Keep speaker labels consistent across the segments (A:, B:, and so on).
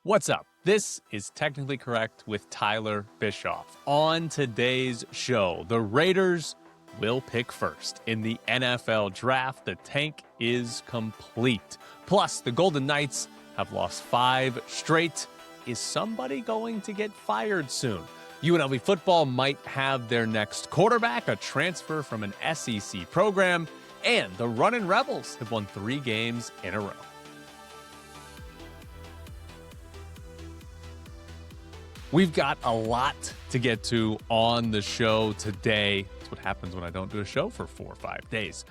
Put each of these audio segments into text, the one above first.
A: What's up? This is Technically Correct with Tyler Bischoff. On today's show, the Raiders will pick first in the NFL draft. The tank is complete. Plus, the Golden Knights have lost 5 straight. Is somebody going to get fired soon? UNLV football might have their next quarterback, a transfer from an SEC program, and the Runnin Rebels have won 3 games in a row. We've got a lot to get to on the show today. That's what happens when I don't do a show for 4 or 5 days.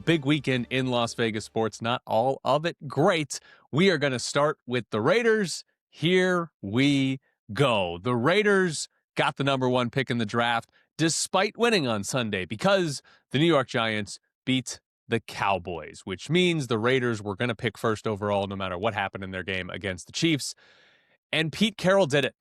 A: Big weekend in Las Vegas sports, not all of it great. We are going to start with the Raiders. Here we go. The Raiders got the number 1 pick in the draft despite winning on Sunday because the New York Giants beat the Cowboys, which means the Raiders were going to pick first overall no matter what happened in their game against the Chiefs. And Pete Carroll did it.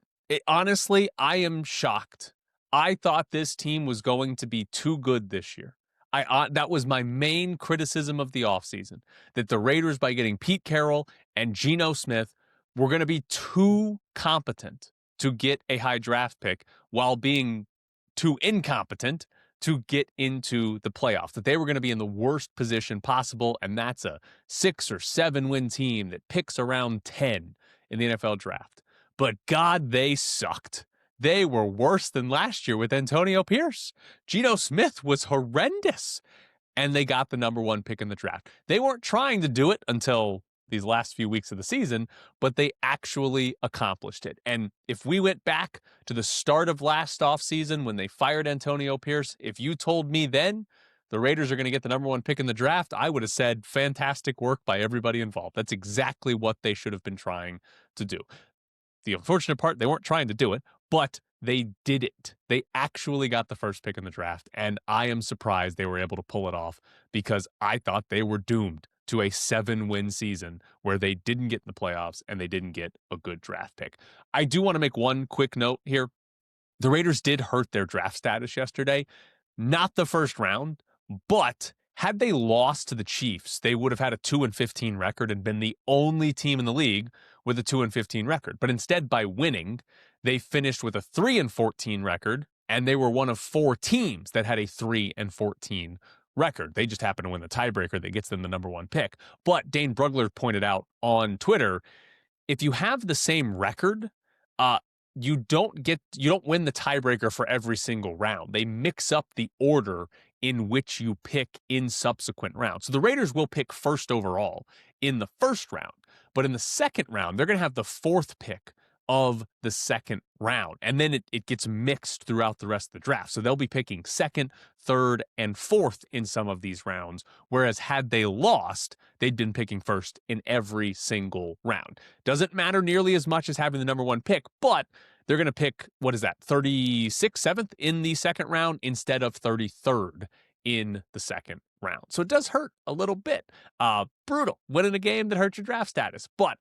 A: Honestly, I am shocked. I thought this team was going to be too good this year. That was my main criticism of the offseason, that the Raiders, by getting Pete Carroll and Geno Smith, were going to be too competent to get a high draft pick while being too incompetent to get into the playoffs, that they were going to be in the worst position possible, and that's a 6 or 7 win team that picks around 10 in the NFL draft. But God, they sucked. They were worse than last year with Antonio Pierce. Geno Smith was horrendous. And they got the number 1 pick in the draft. They weren't trying to do it until these last few weeks of the season, but they actually accomplished it. And if we went back to the start of last offseason when they fired Antonio Pierce, if you told me then the Raiders are going to get the number 1 pick in the draft, I would have said fantastic work by everybody involved. That's exactly what they should have been trying to do. The unfortunate part, they weren't trying to do it, but they did it. They actually got the first pick in the draft, and I am surprised they were able to pull it off because I thought they were doomed to a 7-win season where they didn't get in the playoffs and they didn't get a good draft pick. I do want to make one quick note here. The Raiders did hurt their draft status yesterday. Not the first round, but had they lost to the Chiefs, they would have had a 2-15 record and been the only team in the league with a 2-15 record. But instead, by winning, they finished with a 3-14 record, and they were one of 4 teams that had a 3-14 record. They just happened to win the tiebreaker that gets them the number 1 pick. But Dane Brugler pointed out on Twitter, if you have the same record, you don't win the tiebreaker for every single round. They mix up the order in which you pick in subsequent rounds. So the Raiders will pick first overall in the first round, but in the second round, they're going to have the 4th pick of the second round. And then it gets mixed throughout the rest of the draft. So they'll be picking 2nd, 3rd, and 4th in some of these rounds. Whereas had they lost, they'd been picking first in every single round. Doesn't matter nearly as much as having the number 1 pick, but they're going to pick, 36th, 7th in the second round instead of 33rd in the second round. So it does hurt a little bit. Brutal. Winning a game that hurts your draft status. But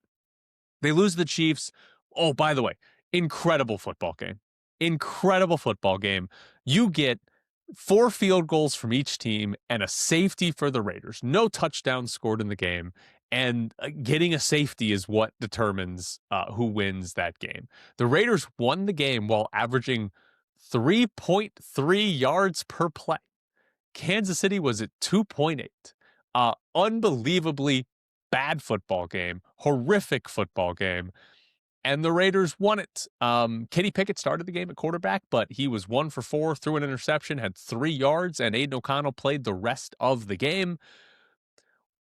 A: they lose the Chiefs. Oh, by the way, incredible football game. Incredible football game. You get 4 field goals from each team and a safety for the Raiders. No touchdowns scored in the game. And getting a safety is what determines who wins that game. The Raiders won the game while averaging 3.3 yards per play. Kansas City was at 2.8. Unbelievably bad football game. Horrific football game. And the Raiders won it. Kenny Pickett started the game at quarterback, but he was 1 for 4, threw an interception, had 3 yards, and Aiden O'Connell played the rest of the game.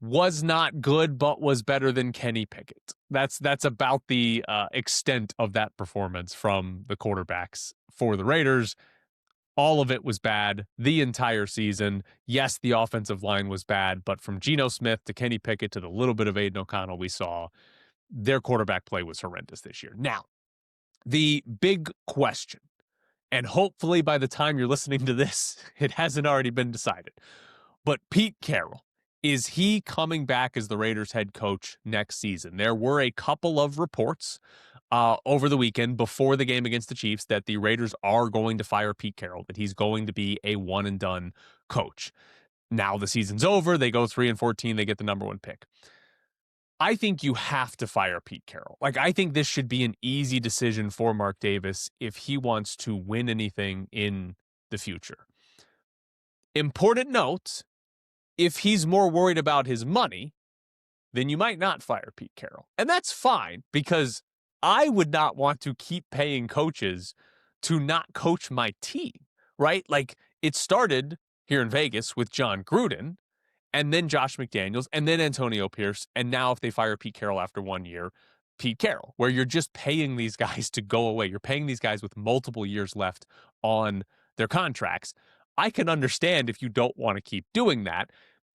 A: Was not good, but was better than Kenny Pickett. That's about the extent of that performance from the quarterbacks for the Raiders. All of it was bad the entire season. Yes, the offensive line was bad, but from Geno Smith to Kenny Pickett to the little bit of Aiden O'Connell we saw, their quarterback play was horrendous this year. Now, the big question, and hopefully by the time you're listening to this, it hasn't already been decided, but Pete Carroll, is he coming back as the Raiders head coach next season? There were a couple of reports over the weekend before the game against the Chiefs that the Raiders are going to fire Pete Carroll, that he's going to be a one-and-done coach. Now the season's over. They go 3-14. They get the number 1 pick. I think you have to fire Pete Carroll. Like, I think this should be an easy decision for Mark Davis if he wants to win anything in the future. Important note, if he's more worried about his money, then you might not fire Pete Carroll. And that's fine, because I would not want to keep paying coaches to not coach my team, right? Like, it started here in Vegas with John Gruden, and then Josh McDaniels, and then Antonio Pierce, and now if they fire Pete Carroll after 1 year, Pete Carroll, where you're just paying these guys to go away. You're paying these guys with multiple years left on their contracts. I can understand if you don't want to keep doing that,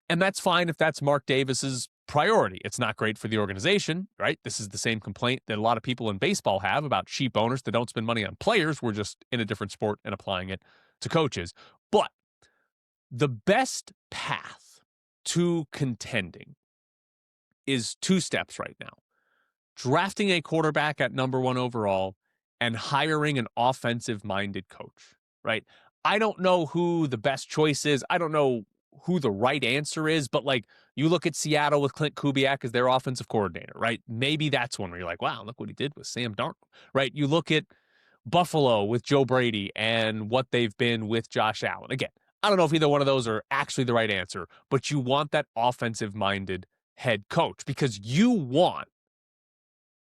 A: and that's fine if that's Mark Davis's priority. It's not great for the organization, right? This is the same complaint that a lot of people in baseball have about cheap owners that don't spend money on players. We're just in a different sport and applying it to coaches. But the best path to contending is 2 steps right now: drafting a quarterback at number 1 overall and hiring an offensive-minded coach, right? I don't know who the best choice is. I don't know who the right answer is, but like, you look at Seattle with Clint Kubiak as their offensive coordinator, right? Maybe that's one where you're like, wow, look what he did with Sam Darnold, right? You look at Buffalo with Joe Brady and what they've been with Josh Allen. Again, I don't know if either one of those are actually the right answer, but you want that offensive-minded head coach because you want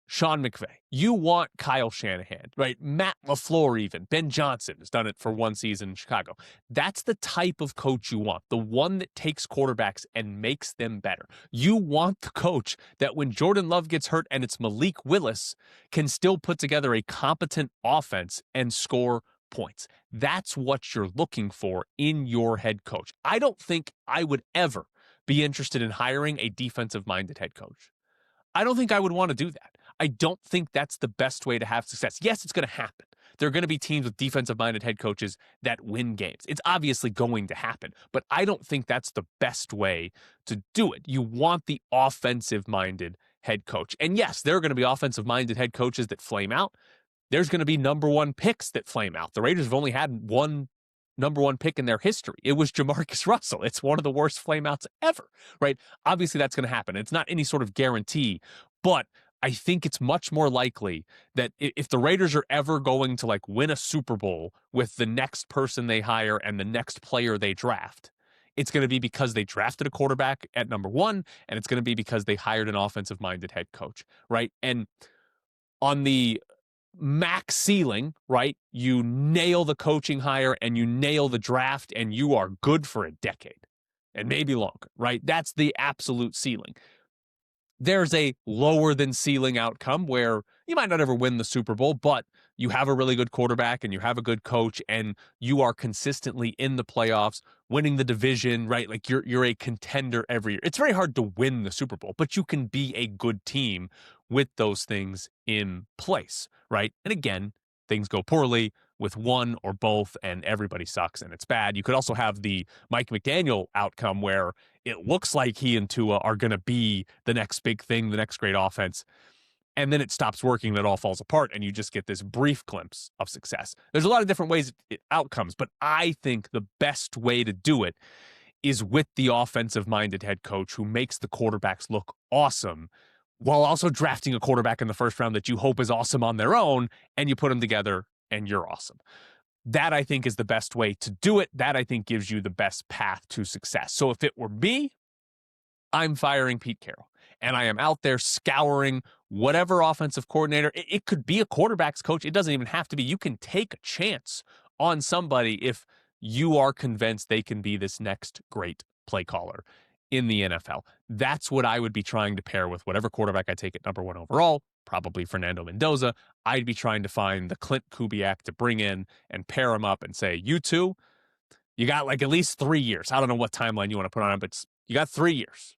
A: Sean McVay. You want Kyle Shanahan, right? Matt LaFleur even. Ben Johnson has done it for 1 season in Chicago. That's the type of coach you want, the one that takes quarterbacks and makes them better. You want the coach that when Jordan Love gets hurt and it's Malik Willis, can still put together a competent offense and score points. That's what you're looking for in your head coach. I don't think I would ever be interested in hiring a defensive-minded head coach. I don't think I would want to do that. I don't think that's the best way to have success. Yes, it's going to happen. There are going to be teams with defensive-minded head coaches that win games. It's obviously going to happen, but I don't think that's the best way to do it. You want the offensive-minded head coach. And yes, there are going to be offensive-minded head coaches that flame out. There's going to be number 1 picks that flame out. The Raiders have only had 1 number 1 pick in their history. It was Jamarcus Russell. It's one of the worst flameouts ever, right? Obviously, that's going to happen. It's not any sort of guarantee, but I think it's much more likely that if the Raiders are ever going to like win a Super Bowl with the next person they hire and the next player they draft, it's going to be because they drafted a quarterback at number 1, and it's going to be because they hired an offensive-minded head coach, right? And on the max ceiling, right, you nail the coaching hire and you nail the draft and you are good for a decade and maybe longer, right? That's the absolute ceiling. There's a lower than ceiling outcome where you might not ever win the Super Bowl, but you have a really good quarterback and you have a good coach and you are consistently in the playoffs, winning the division, right? Like you're a contender every year. It's very hard to win the Super Bowl, but you can be a good team with those things in place, right? And again, things go poorly with one or both and everybody sucks and it's bad. You could also have the Mike McDaniel outcome where it looks like he and Tua are going to be the next big thing, the next great offense, and then it stops working and it all falls apart and you just get this brief glimpse of success. There's a lot of different ways outcomes, but I think the best way to do it is with the offensive-minded head coach who makes the quarterbacks look awesome while also drafting a quarterback in the first round that you hope is awesome on their own, and you put them together and you're awesome. That, I think, is the best way to do it. That, I think, gives you the best path to success. So if it were me, I'm firing Pete Carroll, and I am out there scouring whatever offensive coordinator. It could be a quarterback's coach. It doesn't even have to be. You can take a chance on somebody if you are convinced they can be this next great play caller in the NFL. That's what I would be trying to pair with whatever quarterback I take at number 1 overall, probably Fernando Mendoza. I'd be trying to find the Clint Kubiak to bring in and pair him up and say, you two, you got like at least 3 years. I don't know what timeline you want to put on it, but you got 3 years.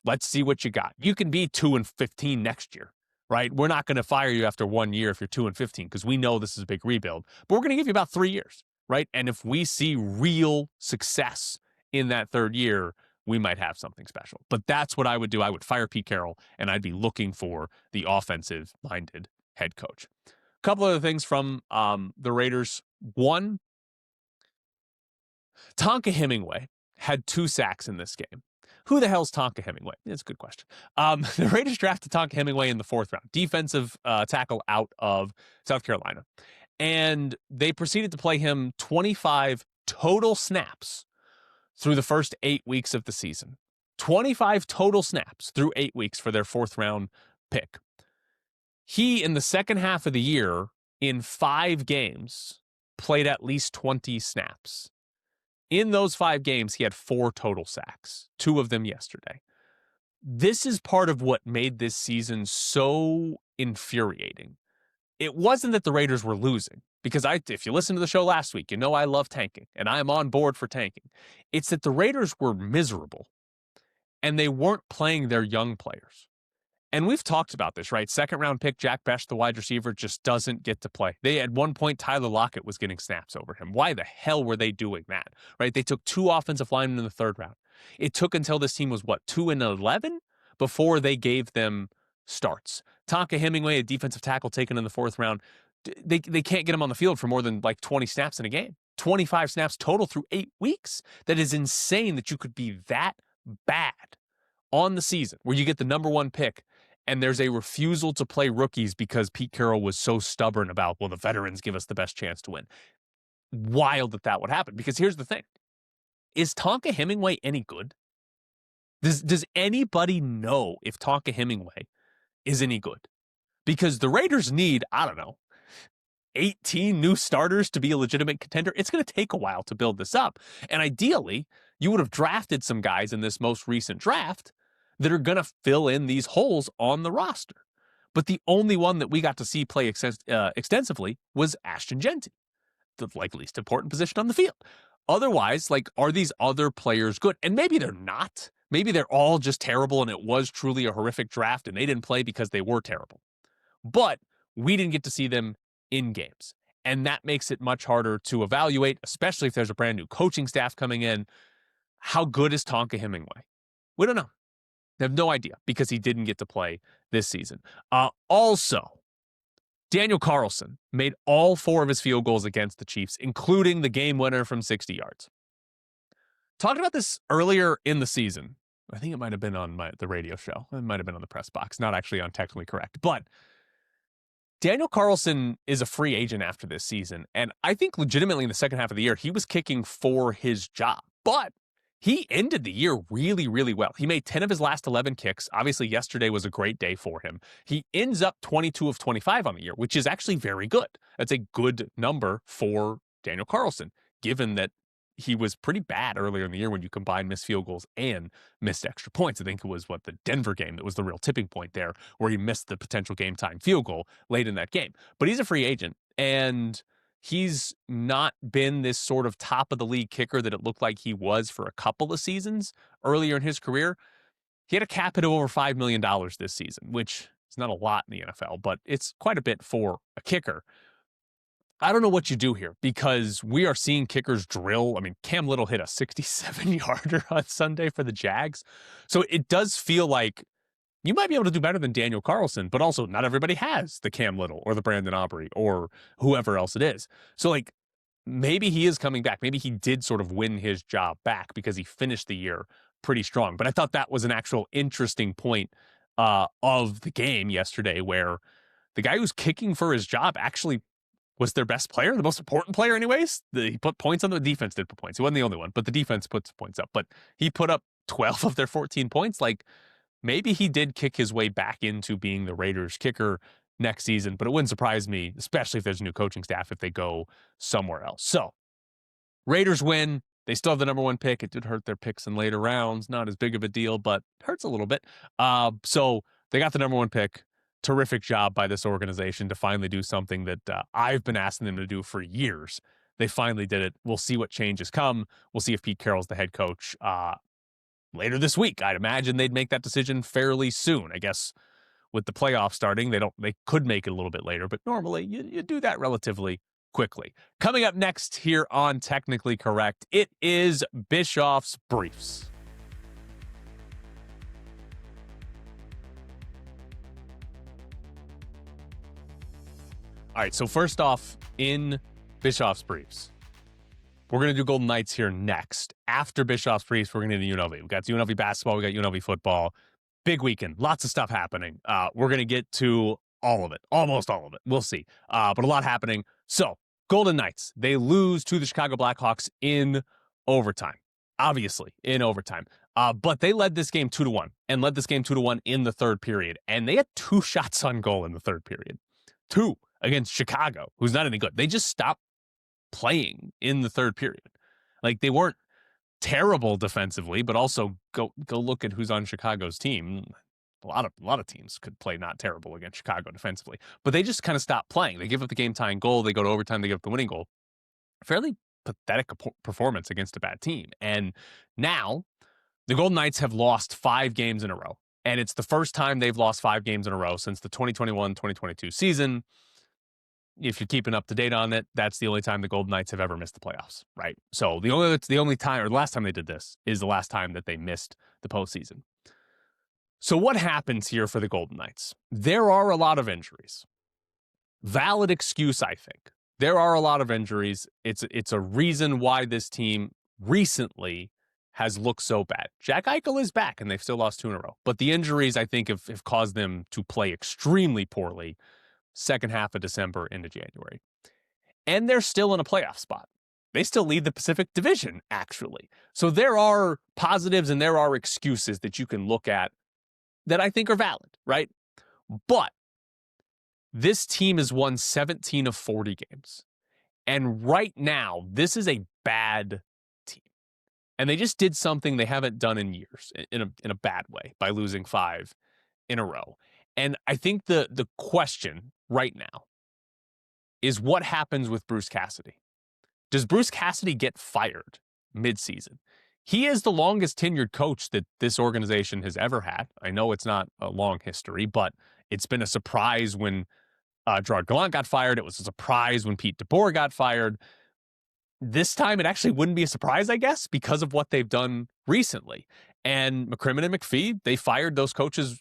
A: Let's see what you got. You can be 2-15 next year, right? We're not going to fire you after 1 year if you're 2-15 because we know this is a big rebuild, but we're going to give you about 3 years, right? And if we see real success in that 3rd year, we might have something special. But that's what I would do. I would fire Pete Carroll, and I'd be looking for the offensive-minded head coach. A couple other things from the Raiders. One, Tonka Hemingway had 2 sacks in this game. Who the hell's Tonka Hemingway? That's a good question. The Raiders drafted Tonka Hemingway in the 4th round, defensive tackle out of South Carolina. And they proceeded to play him 25 total snaps through the first 8 weeks of the season. 25 total snaps through 8 weeks for their 4th round pick. He, in the second half of the year, in 5 games, played at least 20 snaps. In those 5 games, he had 4 total sacks, 2 of them yesterday. This is part of what made this season so infuriating. It wasn't that the Raiders were losing, because if you listened to the show last week, you know I love tanking, and I am on board for tanking. It's that the Raiders were miserable, and they weren't playing their young players. And we've talked about this, right? 2nd round pick Jack Bech, the wide receiver, just doesn't get to play. At one point, Tyler Lockett was getting snaps over him. Why the hell were they doing that, right? They took 2 offensive linemen in the 3rd round. It took until this team was, 2-11 before they gave them starts. Tonka Hemingway, a defensive tackle taken in the 4th round, they can't get him on the field for more than 20 snaps in a game. 25 snaps total through 8 weeks. That is insane that you could be that bad on the season where you get the number 1 pick and there's a refusal to play rookies because Pete Carroll was so stubborn about, the veterans give us the best chance to win. Wild that would happen, because here's the thing. Is Tonka Hemingway any good? Does anybody know if Tonka Hemingway is any good? Because the Raiders need, 18 new starters to be a legitimate contender. It's going to take a while to build this up. And ideally, you would have drafted some guys in this most recent draft that are going to fill in these holes on the roster. But the only one that we got to see play extensively was Ashton Jeanty, the least important position on the field. Otherwise, are these other players good? And maybe they're not. Maybe they're all just terrible and it was truly a horrific draft and they didn't play because they were terrible. But we didn't get to see them in games. And that makes it much harder to evaluate, especially if there's a brand new coaching staff coming in. How good is Tonka Hemingway? We don't know. I have no idea because he didn't get to play this season. Also, Daniel Carlson made all 4 of his field goals against the Chiefs, including the game winner from 60 yards. Talked about this earlier in the season. I think it might have been on the radio show. It might have been on the press box, not actually on Technically Correct. But Daniel Carlson is a free agent after this season. And I think legitimately in the second half of the year, he was kicking for his job. But he ended the year really, really well. He made 10 of his last 11 kicks. Obviously, yesterday was a great day for him. He ends up 22 of 25 on the year, which is actually very good. That's a good number for Daniel Carlson, given that he was pretty bad earlier in the year when you combine missed field goals and missed extra points. I think it was the Denver game that was the real tipping point there, where he missed the potential game time field goal late in that game. But he's a free agent, and he's not been this sort of top of the league kicker that it looked like he was for a couple of seasons earlier in his career. He had a cap hit of over $5 million this season, which is not a lot in the NFL, but it's quite a bit for a kicker. I don't know what you do here because we are seeing kickers drill. Cam Little hit a 67-yarder on Sunday for the Jags. So it does feel like you might be able to do better than Daniel Carlson, but also not everybody has the Cam Little or the Brandon Aubrey or whoever else it is. So maybe he is coming back. Maybe he did sort of win his job back because he finished the year pretty strong. But I thought that was an actual interesting point of the game yesterday, where the guy who's kicking for his job actually was their best player, the most important player anyways. He put points on the defense, did put points. He wasn't the only one, but the defense puts points up. But he put up 12 of their 14 points. Maybe he did kick his way back into being the Raiders kicker next season, but it wouldn't surprise me, especially if there's a new coaching staff, if they go somewhere else. So Raiders win. They still have the number 1 pick. It did hurt their picks in later rounds. Not as big of a deal, but hurts a little bit. So they got the number 1 pick. Terrific job by this organization to finally do something that I've been asking them to do for years. They finally did it. We'll see what changes come. We'll see if Pete Carroll's the head coach later this week. I'd imagine they'd make that decision fairly soon. I guess with the playoffs starting, they could make it a little bit later, but normally you do that relatively quickly. Coming up next here on Technically Correct, it is Bischoff's Briefs. All right, so first off, in Bischoff's Briefs, We're going to do Golden Knights here next. After Bischoff's Priest, we're going to do UNLV. We've got UNLV basketball. We got UNLV football. Big weekend. Lots of stuff happening. We're going to get to all of it. Almost all of it. We'll see. But a lot happening. So, Golden Knights. They lose to the Chicago Blackhawks in overtime. Obviously, in overtime. But they led this game 2-1 and led this game 2-1 in the third period. And they had 2 shots on goal in the third period. 2 against Chicago, who's not any good. They just stopped playing in the third period. Like, they weren't terrible defensively, but also go look at who's on Chicago's team. A lot of teams could play not terrible against Chicago defensively, but they just kind of stopped playing. They give up the game-tying goal. They go to overtime. They give up the winning goal. Fairly pathetic performance against a bad team. And now the Golden Knights have lost 5 games in a row, and it's the first time they've lost 5 games in a row since the 2021-2022 season. If you're keeping up to date on it, that's the only time the Golden Knights have ever missed the playoffs, right? So the only time, or the last time they did this, is the last time that they missed the postseason. So what happens here for the Golden Knights? There are a lot of injuries. Valid excuse, I think. There are a lot of injuries. It's a reason why this team recently has looked so bad. Jack Eichel is back, and they've still lost 2 in a row. But the injuries, I think, have caused them to play extremely poorly second half of December into January. And they're still in a playoff spot. They still lead the Pacific Division, actually. So there are positives and there are excuses that you can look at that I think are valid, right? But this team has won 17 of 40 games. And right now, this is a bad team. And they just did something they haven't done in years, in a bad way, by losing 5 in a row. And I think the question right now is what happens with Bruce Cassidy? Does Bruce Cassidy get fired midseason? He is the longest tenured coach that this organization has ever had. I know it's not a long history, but it's been a surprise when Gerard Gallant got fired. It was a surprise when Pete DeBoer got fired. This time, it actually wouldn't be a surprise, I guess, because of what they've done recently. And McCrimmon and McPhee, they fired those coaches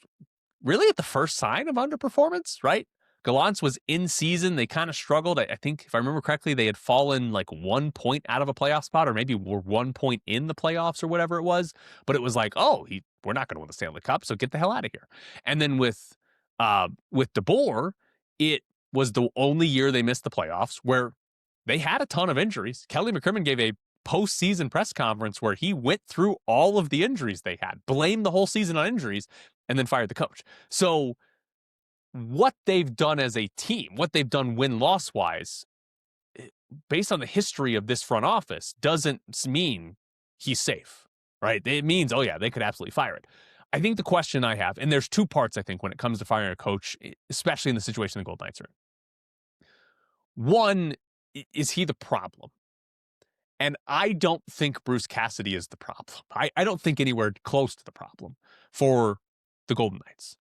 A: really at the first sign of underperformance, right? Gallant's was in season. They kind of struggled. I think, if I remember correctly, they had fallen like 1 point out of a playoff spot, or maybe were 1 point in the playoffs or whatever it was. But it was like, oh, we're not going to win the Stanley Cup, so get the hell out of here. And then with DeBoer, it was the only year they missed the playoffs where they had a ton of injuries. Kelly McCrimmon gave a postseason press conference where he went through all of the injuries they had, blamed the whole season on injuries, and then fired the coach. So what they've done as a team, what they've done win-loss wise, based on the history of this front office, doesn't mean he's safe, right? It means, oh yeah, they could absolutely fire it. I think the question I have, and there's 2 parts, I think, when it comes to firing a coach, especially in the situation the Golden Knights are in. One, is he the problem? And I don't think Bruce Cassidy is the problem. I don't think anywhere close to the problem for the Golden Knights.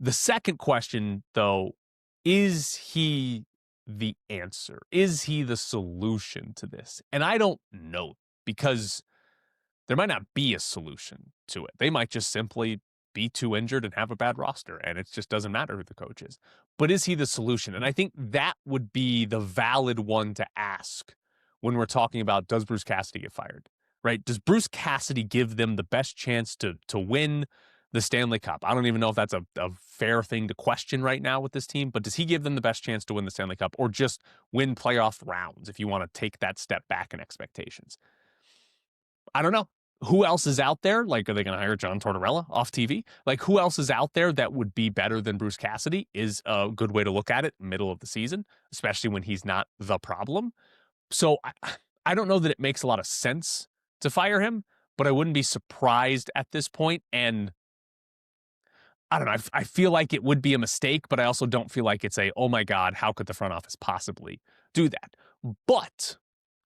A: The second question, though, is he the answer? Is he the solution to this? And I don't know, because there might not be a solution to it. They might just simply be too injured and have a bad roster, and it just doesn't matter who the coach is. But is he the solution? And I think that would be the valid one to ask when we're talking about, does Bruce Cassidy get fired, right? Does Bruce Cassidy give them the best chance to win the Stanley Cup? I don't even know if that's a fair thing to question right now with this team, but does he give them the best chance to win the Stanley Cup, or just win playoff rounds if you want to take that step back in expectations? I don't know. Who else is out there? Like, are they going to hire John Tortorella off TV? Like, who else is out there that would be better than Bruce Cassidy is a good way to look at it, middle of the season, especially when he's not the problem. So I don't know that it makes a lot of sense to fire him, but I wouldn't be surprised at this point. And I don't know. I feel like it would be a mistake, but I also don't feel like it's oh my God, how could the front office possibly do that? But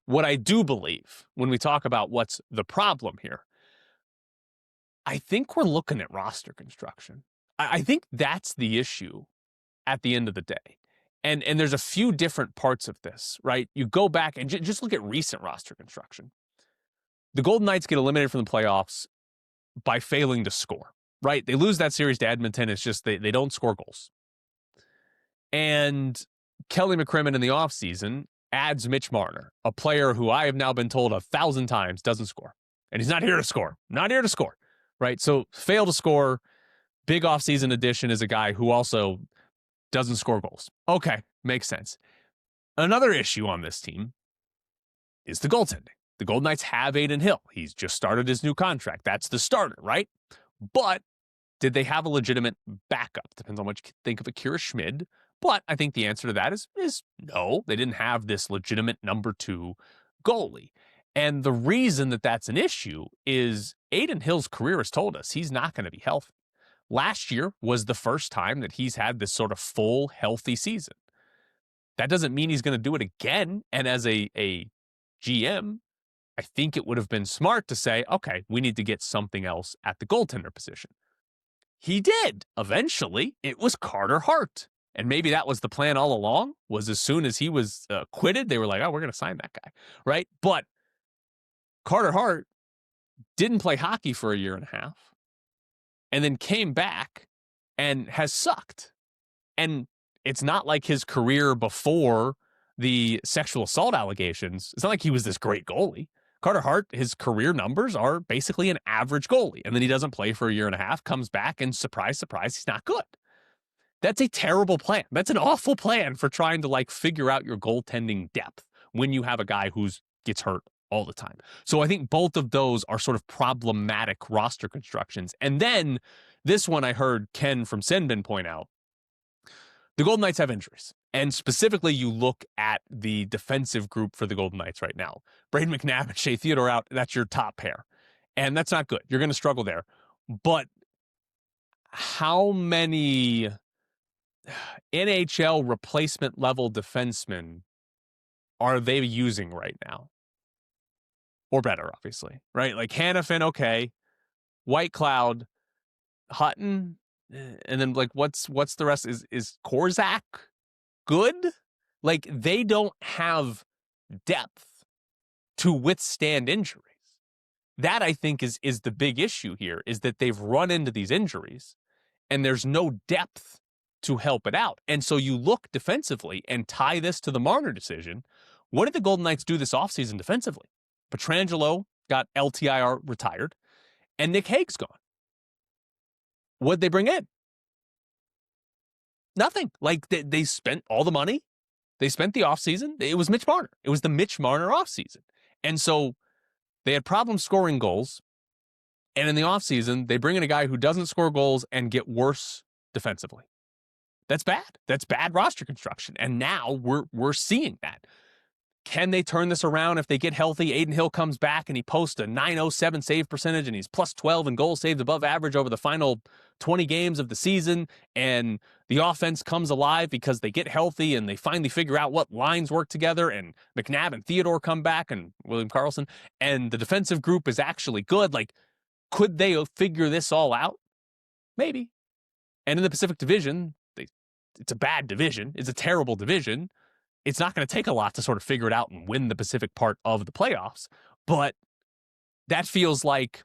A: what I do believe when we talk about what's the problem here, I think we're looking at roster construction. I think that's the issue at the end of the day. And there's a few different parts of this, right? You go back and just look at recent roster construction. The Golden Knights get eliminated from the playoffs by failing to score, right? They lose that series to Edmonton. It's just they don't score goals. And Kelly McCrimmon in the offseason adds Mitch Marner, a player who I have now been told 1,000 times doesn't score. And he's not here to score. Not here to score. Right? So fail to score. Big offseason addition is a guy who also doesn't score goals. Okay, makes sense. Another issue on this team is the goaltending. The Golden Knights have Adin Hill. He's just started his new contract. That's the starter, right? But did they have a legitimate backup? Depends on what you think of Akira Schmid. But I think the answer to that is no. They didn't have this legitimate number 2 goalie. And the reason that that's an issue is Adin Hill's career has told us he's not going to be healthy. Last year was the first time that he's had this sort of full, healthy season. That doesn't mean he's going to do it again. And as a GM, I think it would have been smart to say, okay, we need to get something else at the goaltender position. He did. Eventually, it was Carter Hart. And maybe that was the plan all along, was as soon as he was quitted, they were like, oh, we're going to sign that guy, right? But Carter Hart didn't play hockey for a year and a half and then came back and has sucked. And it's not like his career before the sexual assault allegations. It's not like he was this great goalie. Carter Hart, his career numbers are basically an average goalie. And then he doesn't play for a year and a half, comes back, and surprise, surprise, he's not good. That's a terrible plan. That's an awful plan for trying to figure out your goaltending depth when you have a guy who gets hurt all the time. So I think both of those are sort of problematic roster constructions. And then this one I heard Ken from Senbin point out. The Golden Knights have injuries. And specifically, you look at the defensive group for the Golden Knights right now. Braden McNabb and Shea Theodore out, that's your top pair. And that's not good. You're going to struggle there. But how many NHL replacement level defensemen are they using right now? Or better, obviously, right? Like Hannafin, okay. White Cloud, Hutton, and then what's the rest? Is Korzak good? They don't have depth to withstand injuries. That, I think, is the big issue here, is that they've run into these injuries and there's no depth to help it out. And so you look defensively and tie this to the Marner decision. What did the Golden Knights do this offseason defensively? Pietrangelo got LTIR retired, and Nick Hague's gone. What'd they bring in? Nothing. They spent all the money. They spent the offseason. It was Mitch Marner. It was the Mitch Marner offseason. And so they had problems scoring goals. And in the offseason, they bring in a guy who doesn't score goals and get worse defensively. That's bad. That's bad roster construction. And now we're seeing that. Can they turn this around if they get healthy? Adin Hill comes back and he posts a .907 save percentage and he's plus 12 in goals saved above average over the final 20 games of the season. And the offense comes alive because they get healthy and they finally figure out what lines work together. And McNabb and Theodore come back and William Karlsson. And the defensive group is actually good. Could they figure this all out? Maybe. And in the Pacific Division, it's a bad division. It's a terrible division. It's not going to take a lot to sort of figure it out and win the Pacific part of the playoffs, but that feels like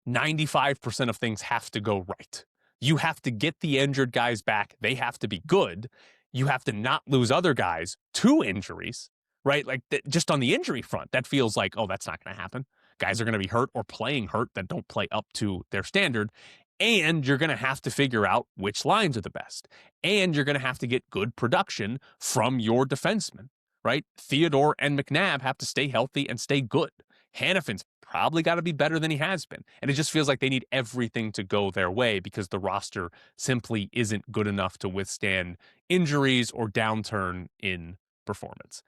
A: 95% of things have to go right. You have to get the injured guys back. They have to be good. You have to not lose other guys to injuries, right? Just on the injury front, that feels like, oh, that's not going to happen. Guys are going to be hurt or playing hurt that don't play up to their standard. And you're going to have to figure out which lines are the best. And you're going to have to get good production from your defensemen, right? Theodore and McNabb have to stay healthy and stay good. Hannafin's probably got to be better than he has been. And it just feels like they need everything to go their way because the roster simply isn't good enough to withstand injuries or downturn in performance.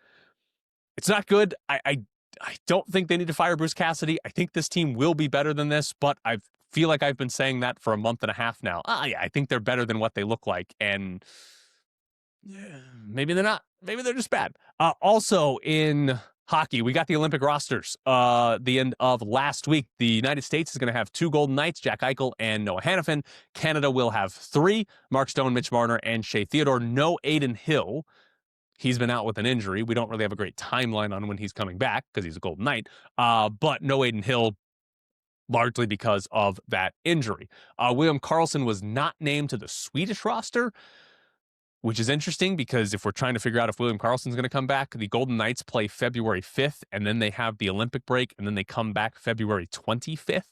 A: It's not good. I don't think they need to fire Bruce Cassidy. I think this team will be better than this, but I feel like I've been saying that for a month and a half now. Yeah, I think they're better than what they look like. And maybe they're not. Maybe they're just bad. Also in hockey, we got the Olympic rosters. The end of last week, the United States is going to have 2 Golden Knights, Jack Eichel and Noah Hannafin. Canada will have 3, Mark Stone, Mitch Marner, and Shea Theodore. No Adin Hill. He's been out with an injury. We don't really have a great timeline on when he's coming back because he's a Golden Knight. But no Adin Hill, largely because of that injury. William Karlsson was not named to the Swedish roster. which is interesting because if we're trying to figure out if William Karlsson's going to come back, the Golden Knights play February 5th, and then they have the Olympic break, and then they come back February 25th.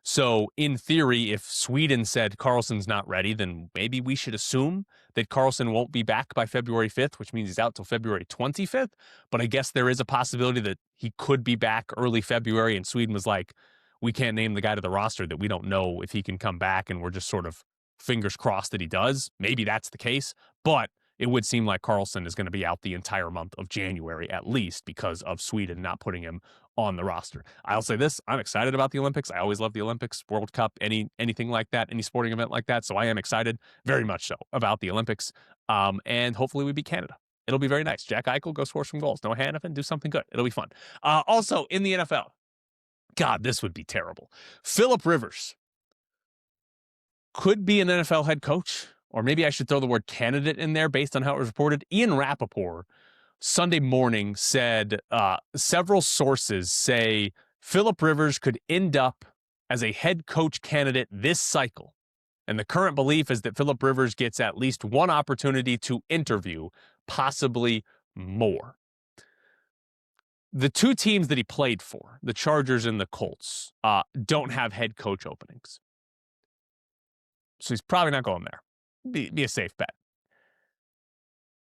A: So in theory, if Sweden said Karlsson's not ready, then maybe we should assume that Karlsson won't be back by February 5th, which means he's out till February 25th. But I guess there is a possibility that he could be back early February, and Sweden was like, we can't name the guy to the roster that we don't know if he can come back, and we're just sort of fingers crossed that he does. Maybe that's the case, but it would seem like Karlsson is going to be out the entire month of January, at least because of Sweden not putting him on the roster. I'll say this, I'm excited about the Olympics. I always love the Olympics, World Cup, anything like that, any sporting event like that. So I am excited, very much so, about the Olympics. And hopefully we beat Canada. It'll be very nice. Jack Eichel, go score some goals. Noah Hannafin, do something good. It'll be fun. Also, in the NFL, God, this would be terrible. Phillip Rivers could be an NFL head coach, or maybe I should throw the word candidate in there based on how it was reported. Ian Rappaport Sunday morning said several sources say Phillip Rivers could end up as a head coach candidate this cycle. And the current belief is that Phillip Rivers gets at least one opportunity to interview, possibly more. The two teams that he played for, the Chargers and the Colts, don't have head coach openings. So he's probably not going there. Be a safe bet.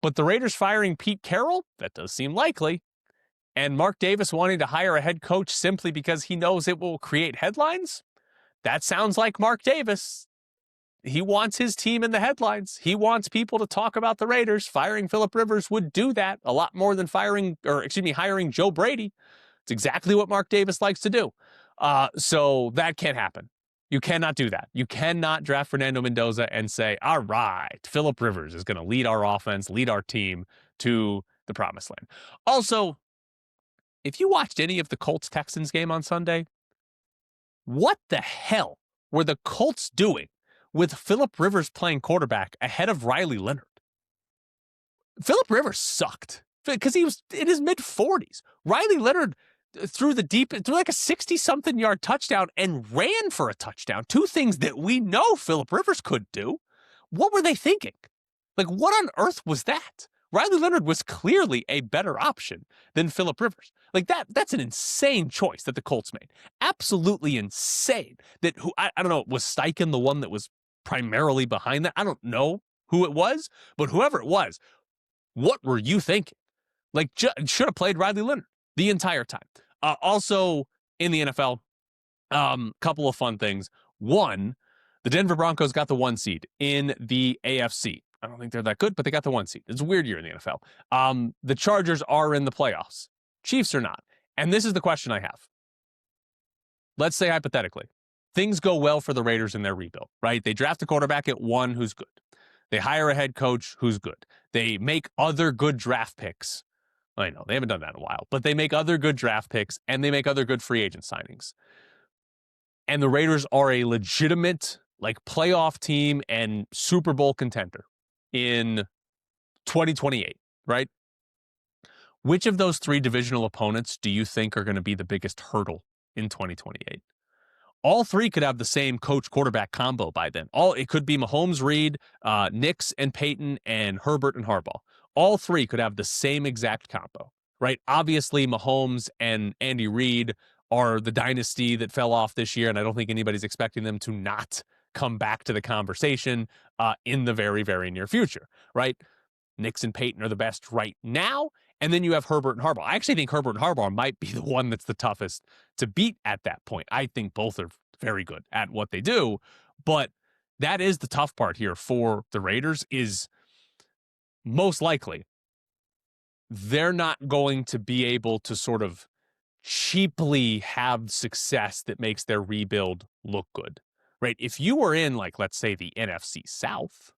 A: But the Raiders firing Pete Carroll, that does seem likely. And Mark Davis wanting to hire a head coach simply because he knows it will create headlines, that sounds like Mark Davis. He wants his team in the headlines. He wants people to talk about the Raiders. Firing Phillip Rivers would do that a lot more than hiring Joe Brady. It's exactly what Mark Davis likes to do. So that can't happen. You cannot do that. You cannot draft Fernando Mendoza and say, all right, Phillip Rivers is going to lead our offense, lead our team to the promised land. Also, if you watched any of the Colts-Texans game on Sunday, what the hell were the Colts doing with Phillip Rivers playing quarterback ahead of Riley Leonard? Phillip Rivers sucked because he was in his mid-40s. Riley Leonard threw like a 60-something yard touchdown and ran for a touchdown. Two things that we know Phillip Rivers could do. What were they thinking? Like, what on earth was that? Riley Leonard was clearly a better option than Phillip Rivers. Like, that's an insane choice that the Colts made. Absolutely insane. I don't know, was Steichen the one that was primarily behind that? I don't know who it was, but whoever it was, what were you thinking? Like, should have played Riley Leonard the entire time. Also, in the NFL, couple of fun things. One, the Denver Broncos got the 1 seed in the AFC. I don't think they're that good, but they got the 1 seed. It's a weird year in the NFL. The Chargers are in the playoffs. Chiefs are not. And this is the question I have. Let's say hypothetically, things go well for the Raiders in their rebuild, right? They draft a quarterback at 1 who's good. They hire a head coach who's good. They make other good draft picks. I know, they haven't done that in a while, but they make other good draft picks and they make other good free agent signings. And the Raiders are a legitimate, like, playoff team and Super Bowl contender in 2028, right? Which of those 3 divisional opponents do you think are going to be the biggest hurdle in 2028? All 3 could have the same coach-quarterback combo by then. It could be Mahomes, Reed, Nix and Peyton, and Herbert and Harbaugh. All 3 could have the same exact combo, right? Obviously, Mahomes and Andy Reid are the dynasty that fell off this year, and I don't think anybody's expecting them to not come back to the conversation in the very, very near future, right? Nix and Peyton are the best right now, and then you have Herbert and Harbaugh. I actually think Herbert and Harbaugh might be the one that's the toughest to beat at that point. I think both are very good at what they do, but that is the tough part here for the Raiders is most likely they're not going to be able to sort of cheaply have success that makes their rebuild look good, right? If you were in, like, let's say the NFC South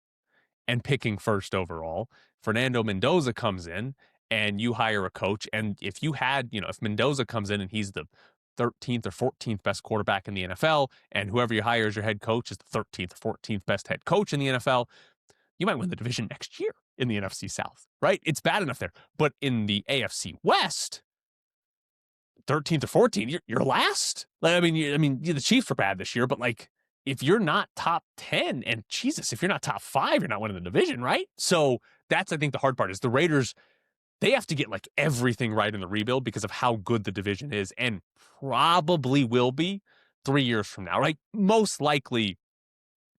A: and picking first overall, Fernando Mendoza comes in and you hire a coach. And if you had, if Mendoza comes in and he's the 13th or 14th best quarterback in the NFL, and whoever you hire as your head coach is the 13th or 14th best head coach in the NFL, you might win the division next year in the NFC South, right? It's bad enough there. But in the AFC West, 13th or 14th, you're last. Like, I mean, the Chiefs were bad this year, but like, if you're not top 10, and Jesus, if you're not top 5, you're not winning the division, right? So that's, I think, the hard part is the Raiders, they have to get like everything right in the rebuild because of how good the division is and probably will be 3 years from now, right? Most likely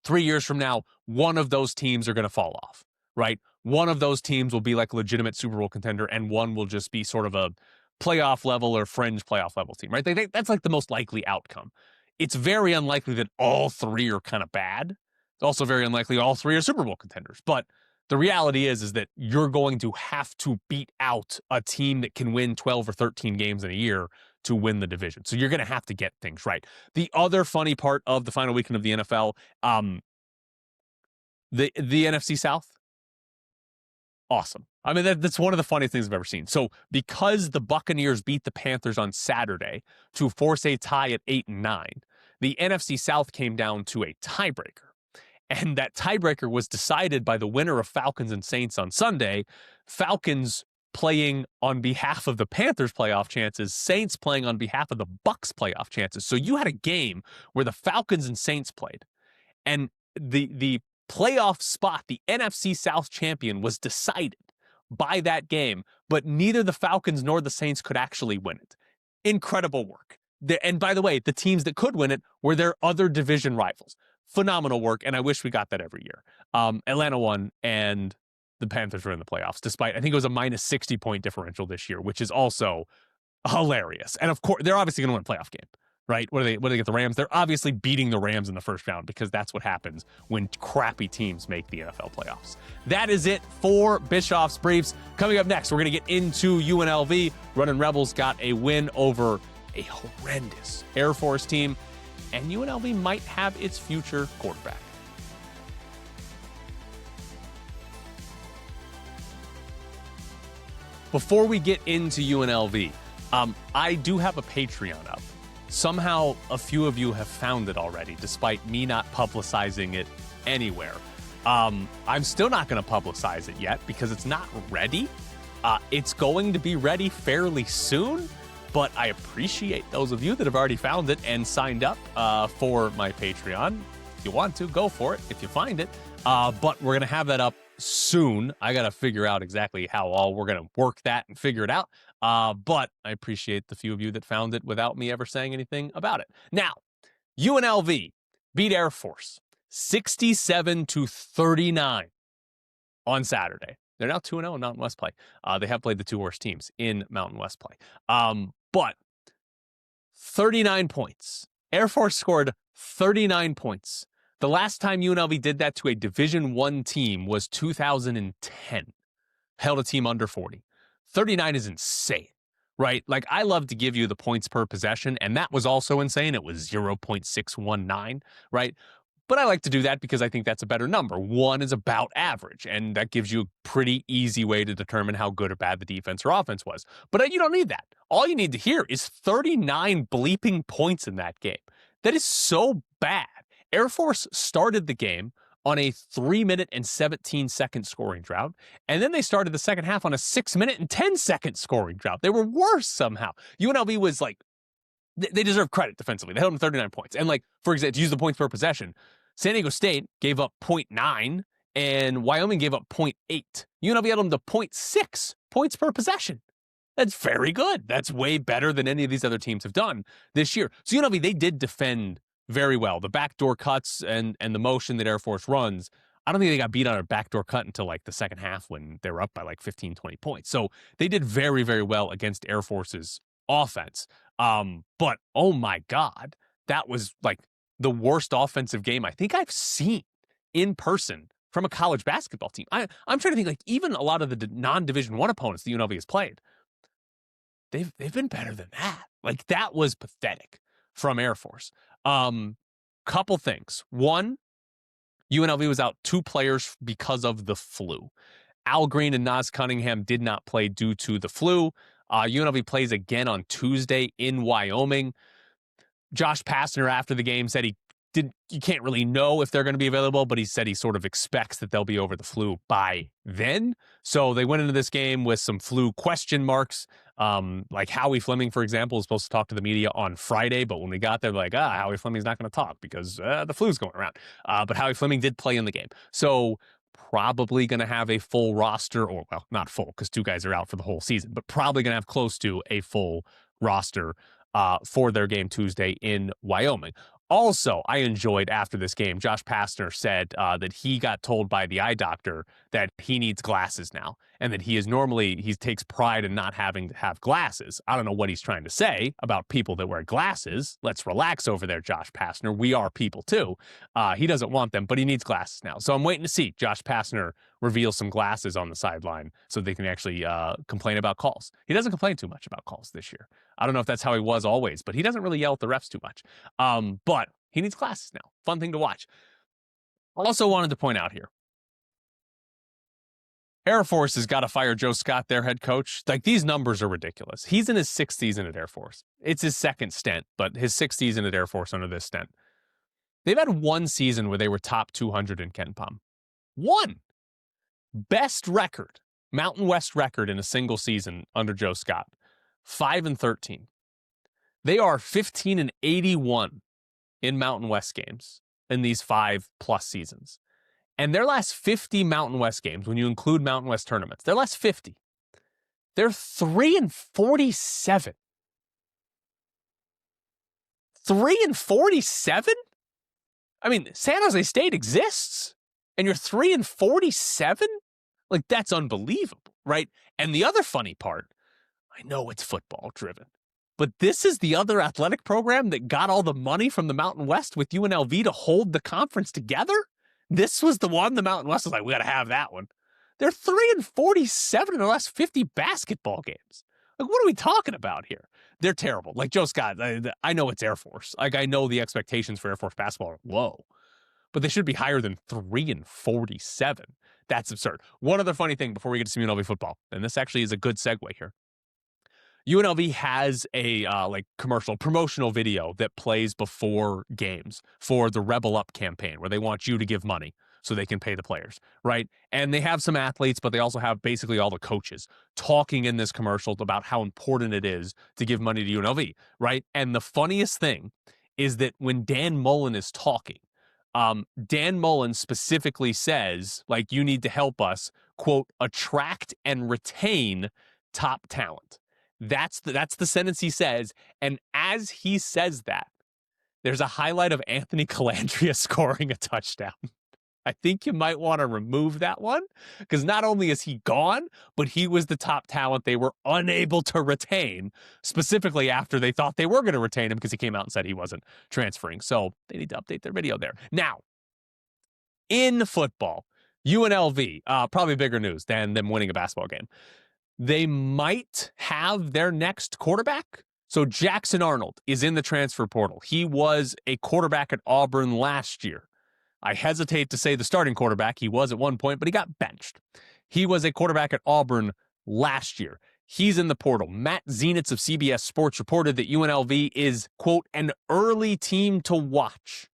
A: 3 years from now, one of those teams are going to fall off, right? One of those teams will be like a legitimate Super Bowl contender, and one will just be sort of a playoff level or fringe playoff level team, right? That's like the most likely outcome. It's very unlikely that all three are kind of bad. It's also very unlikely all three are Super Bowl contenders. But the reality is that you're going to have to beat out a team that can win 12 or 13 games in a year to win the division. So you're going to have to get things right. The other funny part of the final weekend of the NFL, the NFC South, awesome. I mean, that's one of the funniest things I've ever seen. So because the Buccaneers beat the Panthers on Saturday to force a tie at 8-9, the NFC South came down to a tiebreaker. And that tiebreaker was decided by the winner of Falcons and Saints on Sunday. Falcons playing on behalf of the Panthers' playoff chances, Saints playing on behalf of the Bucs' playoff chances. So you had a game where the Falcons and Saints played, and the playoff spot, the NFC South champion, was decided by that game, but neither the Falcons nor the Saints could actually win it. Incredible work. And by the way, the teams that could win it were their other division rivals. Phenomenal work, and I wish we got that every year. Atlanta won, and the Panthers were in the playoffs, despite, I think it was a minus 60-point differential this year, which is also hilarious. And of course, they're obviously going to win a playoff game, right? What do they get, the Rams? They're obviously beating the Rams in the first round because that's what happens when crappy teams make the NFL playoffs. That is it for Bischoff's Briefs. Coming up next, we're going to get into UNLV. Runnin Rebels got a win over a horrendous Air Force team, and UNLV might have its future quarterback. Before we get into UNLV, I do have a Patreon up. Somehow, a few of you have found it already, despite me not publicizing it anywhere. I'm still not going to publicize it yet because it's not ready. It's going to be ready fairly soon, but I appreciate those of you that have already found it and signed up for my Patreon. If you want to, go for it if you find it. But we're going to have that up soon. I got to figure out exactly how all we're going to work that and figure it out. But I appreciate the few of you that found it without me ever saying anything about it. Now, UNLV beat Air Force 67-39 on Saturday. They're now 2-0 in Mountain West play. They have played the two worst teams in Mountain West play. But 39 points. Air Force scored 39 points. The last time UNLV did that to a Division I team was 2010. Held a team under 40. 39 is insane, right? Like, I love to give you the points per possession, and that was also insane. It was 0.619, right? But I like to do that because I think that's a better number. 1 is about average, and that gives you a pretty easy way to determine how good or bad the defense or offense was. But you don't need that. All you need to hear is 39 bleeping points in that game. That is so bad. Air Force started the game on a 3-minute and 17-second scoring drought, and then they started the second half on a 6-minute and 10-second scoring drought. They were worse somehow. UNLV was like, they deserve credit defensively. They held them 39 points. And like, for example, to use the points per possession, San Diego State gave up 0.9 and Wyoming gave up 0.8. UNLV held them to 0.6 points per possession. That's very good. That's way better than any of these other teams have done this year. So UNLV, they did defend very well. The backdoor cuts and the motion that Air Force runs, I don't think they got beat on a backdoor cut until like the second half when they were up by like 15, 20 points. So they did very, very well against Air Force's offense. But oh my God, that was like the worst offensive game I think I've seen in person from a college basketball team. I'm trying to think, like, even a lot of the non-Division I opponents the UNLV has played, they've been better than that. Like, that was pathetic from Air Force. Couple things. One, UNLV was out 2 players because of the flu. Al Green and Nas Cunningham did not play due to the flu. UNLV plays again on Tuesday in Wyoming. Josh Pastner after the game said he You can't really know if they're going to be available, but he said he sort of expects that they'll be over the flu by then. So they went into this game with some flu question marks. Like Howie Fleming, for example, is supposed to talk to the media on Friday, but when we got there, like, Howie Fleming's not going to talk because the flu's going around. But Howie Fleming did play in the game. So probably going to have a full roster, or, well, not full because 2 guys are out for the whole season, but probably going to have close to a full roster for their game Tuesday in Wyoming. Also, I enjoyed after this game, Josh Pastner said that he got told by the eye doctor that he needs glasses now, and that he takes pride in not having to have glasses. I don't know what he's trying to say about people that wear glasses. Let's relax over there, Josh Pastner. We are people too. He doesn't want them, but he needs glasses now. So I'm waiting to see Josh Pastner reveal some glasses on the sideline so they can actually complain about calls. He doesn't complain too much about calls this year. I don't know if that's how he was always, but he doesn't really yell at the refs too much. But he needs glasses now. Fun thing to watch. Also wanted to point out here, Air Force has got to fire Joe Scott, their head coach. Like, these numbers are ridiculous. He's in his 6th season at Air Force. It's his 2nd stint, but his 6th season at Air Force under this stint. They've had 1 season where they were top 200 in KenPom. 1. Best record, Mountain West record in a single season under Joe Scott. 5-13. They are 15-81 in Mountain West games in these 5+ seasons. And their last 50 Mountain West games, when you include Mountain West tournaments, their last 50, they're 3-47. 3-47? I mean, San Jose State exists, and you're 3-47? Like, that's unbelievable, right? And the other funny part, I know it's football driven, but this is the other athletic program that got all the money from the Mountain West with UNLV to hold the conference together. This was the one the Mountain West was like, we got to have that one. They're 3-47 in the last 50 basketball games. Like, what are we talking about here? They're terrible. Like, Joe Scott, I know it's Air Force. Like, I know the expectations for Air Force basketball are low, but they should be higher than 3-47. That's absurd. One other funny thing before we get to some UNLV football, and this actually is a good segue here. UNLV has a promotional video that plays before games for the Rebel Up campaign, where they want you to give money so they can pay the players, right? And they have some athletes, but they also have basically all the coaches talking in this commercial about how important it is to give money to UNLV, right? And the funniest thing is that when Dan Mullen is talking, Dan Mullen specifically says, like, you need to help us, quote, attract and retain top talent. That's the sentence he says. And as he says that, there's a highlight of Anthony Calandria scoring a touchdown. I think you might want to remove that one, because not only is he gone, but he was the top talent they were unable to retain, specifically after they thought they were going to retain him because he came out and said he wasn't transferring. So they need to update their video there. Now, in football, UNLV, probably bigger news than them winning a basketball game. They might have their next quarterback. So Jackson Arnold is in the transfer portal. He was a quarterback at Auburn last year. I hesitate to say the starting quarterback. He was at one point, but he got benched. He was a quarterback at Auburn last year. He's in the portal. Matt Zenitz of CBS Sports reported that UNLV is, quote, an early team to watch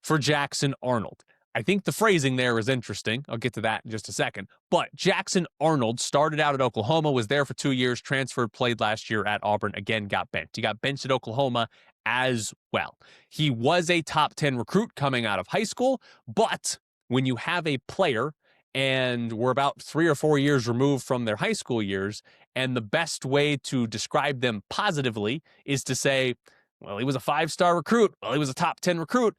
A: for Jackson Arnold. I think the phrasing there is interesting. I'll get to that in just a second. But Jackson Arnold started out at Oklahoma, was there for 2 years, transferred, played last year at Auburn, again got benched. He got benched at Oklahoma as well. He was a top 10 recruit coming out of high school, but when you have a player, and we're about 3 or 4 years removed from their high school years, and the best way to describe them positively is to say, well, he was a 5-star recruit, well, he was a top 10 recruit,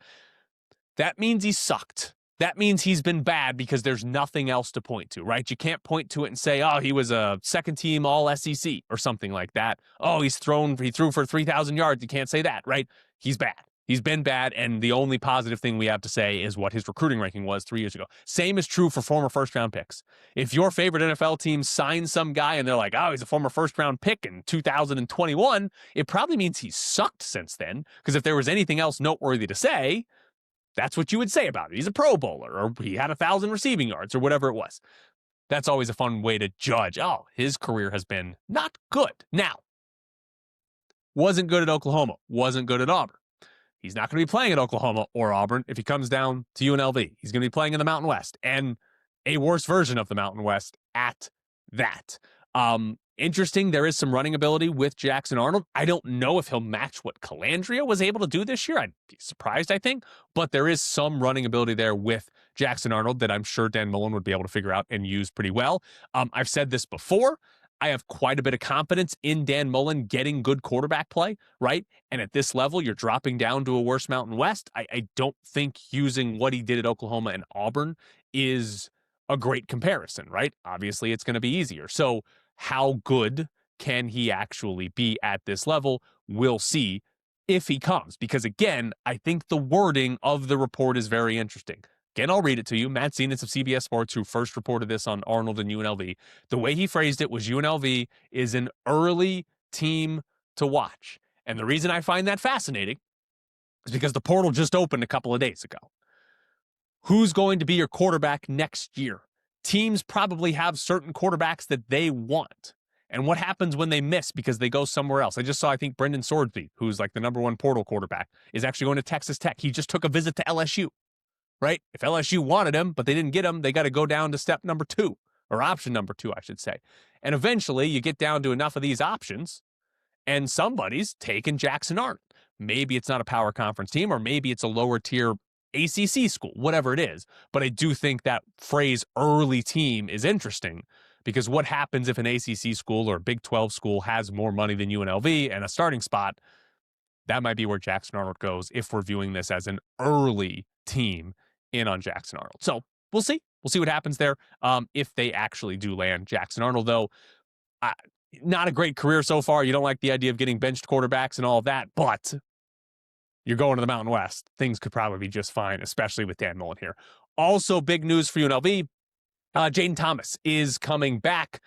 A: that means he sucked. That means he's been bad because there's nothing else to point to, right? You can't point to it and say, oh, he was a second-team All-SEC or something like that. Oh, he threw for 3,000 yards. You can't say that, right? He's bad. He's been bad, and the only positive thing we have to say is what his recruiting ranking was 3 years ago. Same is true for former first-round picks. If your favorite NFL team signs some guy and they're like, oh, he's a former first-round pick in 2021, it probably means he's sucked since then, because if there was anything else noteworthy to say, that's what you would say about it. He's a Pro Bowler, or he had 1,000 receiving yards, or whatever it was. That's always a fun way to judge. Oh, his career has been not good. Now, wasn't good at Oklahoma, wasn't good at Auburn. He's not going to be playing at Oklahoma or Auburn if he comes down to UNLV. He's going to be playing in the Mountain West, and a worse version of the Mountain West at that. Interesting, there is some running ability with Jackson Arnold. I don't know if he'll match what Calandria was able to do this year. I'd be surprised, I think. But there is some running ability there with Jackson Arnold that I'm sure Dan Mullen would be able to figure out and use pretty well. I've said this before. I have quite a bit of confidence in Dan Mullen getting good quarterback play, right? And at this level, you're dropping down to a worse Mountain West. I don't think using what he did at Oklahoma and Auburn is a great comparison, right? Obviously, it's going to be easier. So how good can he actually be at this level? We'll see if he comes. Because again, I think the wording of the report is very interesting. Again, I'll read it to you. Matt Zenitz of CBS Sports, who first reported this on Arnold and UNLV, the way he phrased it was UNLV is an early team to watch. And the reason I find that fascinating is because the portal just opened a couple of days ago. Who's going to be your quarterback next year? Teams probably have certain quarterbacks that they want. And what happens when they miss because they go somewhere else? I just saw, I think, Brendan Swordsby, who's like the #1 portal quarterback, is actually going to Texas Tech. He just took a visit to LSU, right? If LSU wanted him, but they didn't get him, they got to go down to step number 2, or option number 2, I should say. And eventually you get down to enough of these options, and somebody's taken Jackson Arnold. Maybe it's not a power conference team, or maybe it's a lower tier ACC school, whatever it is. But I do think that phrase early team is interesting, because what happens if an ACC school or a Big 12 school has more money than UNLV and a starting spot? That might be where Jackson Arnold goes if we're viewing this as an early team in on Jackson Arnold. So we'll see. We'll see what happens there if they actually do land Jackson Arnold, though. Not a great career so far. You don't like the idea of getting benched quarterbacks and all of that, but you're going to the Mountain West. Things could probably be just fine, especially with Dan Mullen here. Also, big news for UNLV. Jaden Thomas is coming back.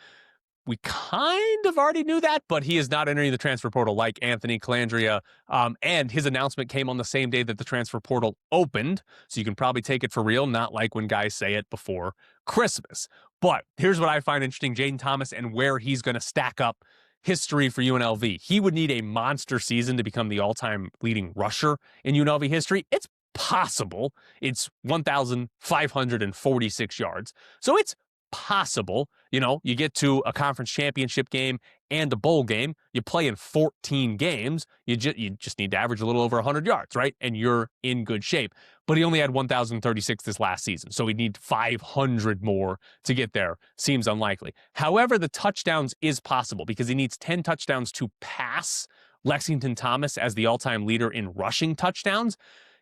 A: We kind of already knew that, but he is not entering the transfer portal like Anthony Calandria. And his announcement came on the same day that the transfer portal opened. So you can probably take it for real, not like when guys say it before Christmas. But here's what I find interesting, Jaden Thomas and where he's going to stack up history for UNLV. He would need a monster season to become the all-time leading rusher in UNLV history. It's possible. It's 1,546 yards. So it's possible. You know, you get to a conference championship game and a bowl game, you play in 14 games, you just need to average a little over 100 yards, right? And you're in good shape. But he only had 1,036 this last season, so he'd need 500 more to get there. Seems unlikely. However, the touchdowns is possible because he needs 10 touchdowns to pass Lexington Thomas as the all-time leader in rushing touchdowns.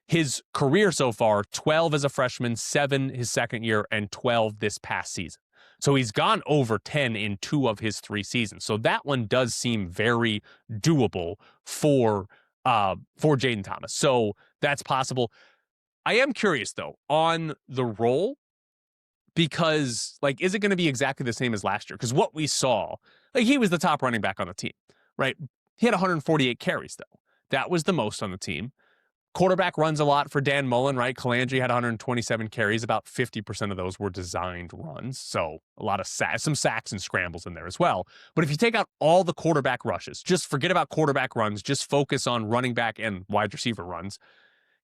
A: His career so far, 12 as a freshman, 7 his second year, and 12 this past season. So he's gone over 10 in 2 of his 3 seasons. So that one does seem very doable for Jaden Thomas. So that's possible. I am curious, though, on the role, because, like, is it going to be exactly the same as last year? Because what we saw, like, he was the top running back on the team, right? He had 148 carries, though. That was the most on the team. Quarterback runs a lot for Dan Mullen, right? Calandria had 127 carries. About 50% of those were designed runs. So a lot of some sacks and scrambles in there as well. But if you take out all the quarterback rushes, just forget about quarterback runs, just focus on running back and wide receiver runs,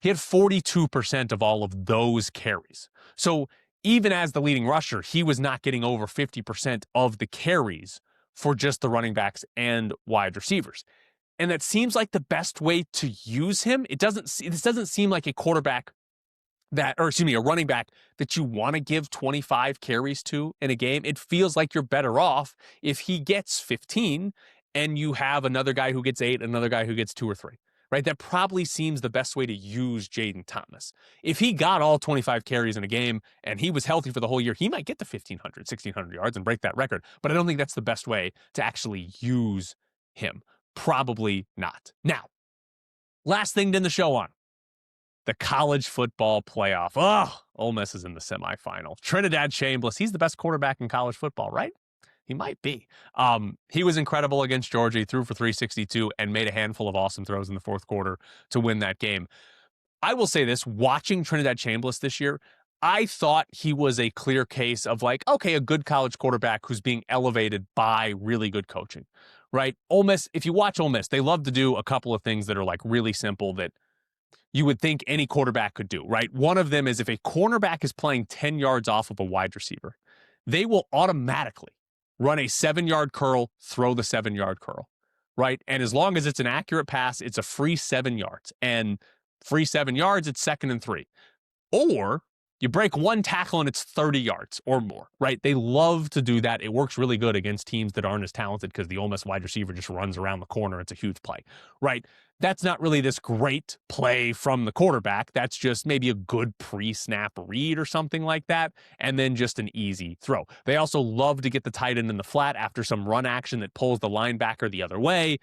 A: he had 42% of all of those carries. So even as the leading rusher, he was not getting over 50% of the carries for just the running backs and wide receivers. And that seems like the best way to use him. This doesn't seem like a quarterback a running back that you want to give 25 carries to in a game. It feels like you're better off if he gets 15 and you have another guy who gets 8, another guy who gets 2 or 3, right? That probably seems the best way to use Jaden Thomas. If he got all 25 carries in a game and he was healthy for the whole year, he might get to 1,500, 1,600 yards and break that record. But I don't think that's the best way to actually use him. Probably not. Now, last thing to end the show on, the college football playoff. Oh, Ole Miss is in the semifinal. Trinidad Chambliss, he's the best quarterback in college football, right? He might be. He was incredible against Georgia. He threw for 362 and made a handful of awesome throws in the fourth quarter to win that game. I will say this, watching Trinidad Chambliss this year, I thought he was a clear case of like, okay, a good college quarterback who's being elevated by really good coaching, right? Ole Miss, if you watch Ole Miss, they love to do a couple of things that are like really simple that you would think any quarterback could do, right? One of them is if a cornerback is playing 10 yards off of a wide receiver, they will automatically run a 7-yard curl, throw the 7-yard curl, right? And as long as it's an accurate pass, it's a free 7 yards. And free 7 yards, it's 2nd and 3. Or you break one tackle and it's 30 yards or more, right? They love to do that. It works really good against teams that aren't as talented because the Ole Miss wide receiver just runs around the corner. It's a huge play, right? That's not really this great play from the quarterback. That's just maybe a good pre-snap read or something like that, and then just an easy throw. They also love to get the tight end in the flat after some run action that pulls the linebacker the other way.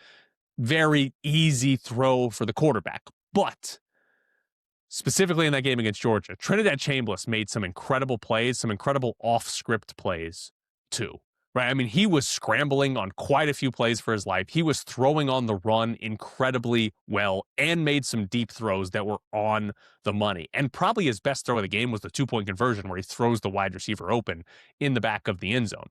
A: Very easy throw for the quarterback. But specifically in that game against Georgia, Trinidad Chambliss made some incredible plays, some incredible off-script plays too, right? I mean, he was scrambling on quite a few plays for his life. He was throwing on the run incredibly well and made some deep throws that were on the money. And probably his best throw of the game was the 2-point conversion where he throws the wide receiver open in the back of the end zone.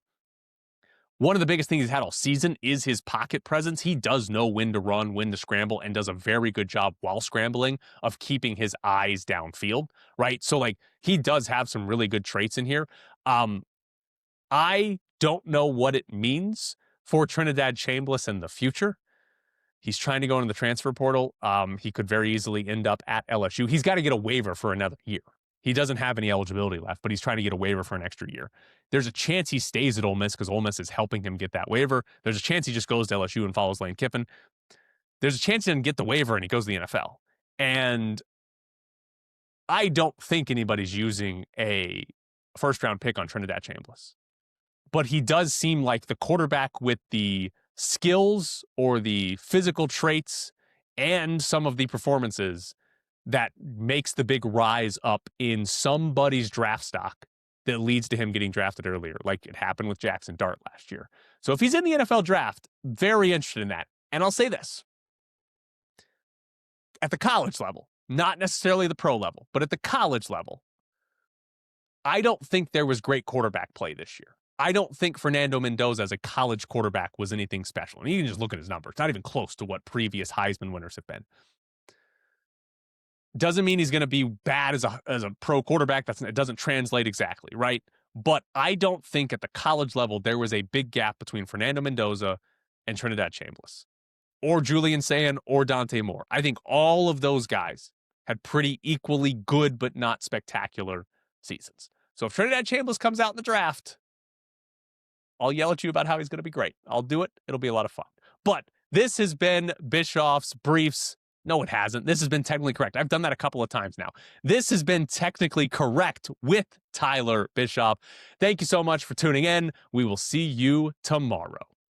A: One of the biggest things he's had all season is his pocket presence. He does know when to run, when to scramble, and does a very good job while scrambling of keeping his eyes downfield, right? So, like, he does have some really good traits in here. I don't know what it means for Trinidad Chambliss in the future. He's trying to go into the transfer portal. He could very easily end up at LSU. He's got to get a waiver for another year. He doesn't have any eligibility left, but he's trying to get a waiver for an extra year. There's a chance he stays at Ole Miss because Ole Miss is helping him get that waiver. There's a chance he just goes to LSU and follows Lane Kiffin. There's a chance he doesn't get the waiver and he goes to the NFL. And I don't think anybody's using a first-round pick on Trinidad Chambliss. But he does seem like the quarterback with the skills or the physical traits and some of the performances that makes the big rise up in somebody's draft stock that leads to him getting drafted earlier, like it happened with Jackson Dart last year. So if he's in the NFL draft, very interested in that. And I'll say this. At the college level, not necessarily the pro level, but at the college level, I don't think there was great quarterback play this year. I don't think Fernando Mendoza as a college quarterback was anything special. And you can just look at his numbers. Not even close to what previous Heisman winners have been. Doesn't mean he's going to be bad as a pro quarterback. It doesn't translate exactly, right? But I don't think at the college level there was a big gap between Fernando Mendoza and Trinidad Chambliss, or Julian Sayin, or Dante Moore. I think all of those guys had pretty equally good but not spectacular seasons. So if Trinidad Chambliss comes out in the draft, I'll yell at you about how he's going to be great. I'll do it. It'll be a lot of fun. But this has been Bischoff's Briefs. No, it hasn't. This has been Technically Correct. I've done that a couple of times now. This has been Technically Correct with Tyler Bischoff. Thank you so much for tuning in. We will see you tomorrow.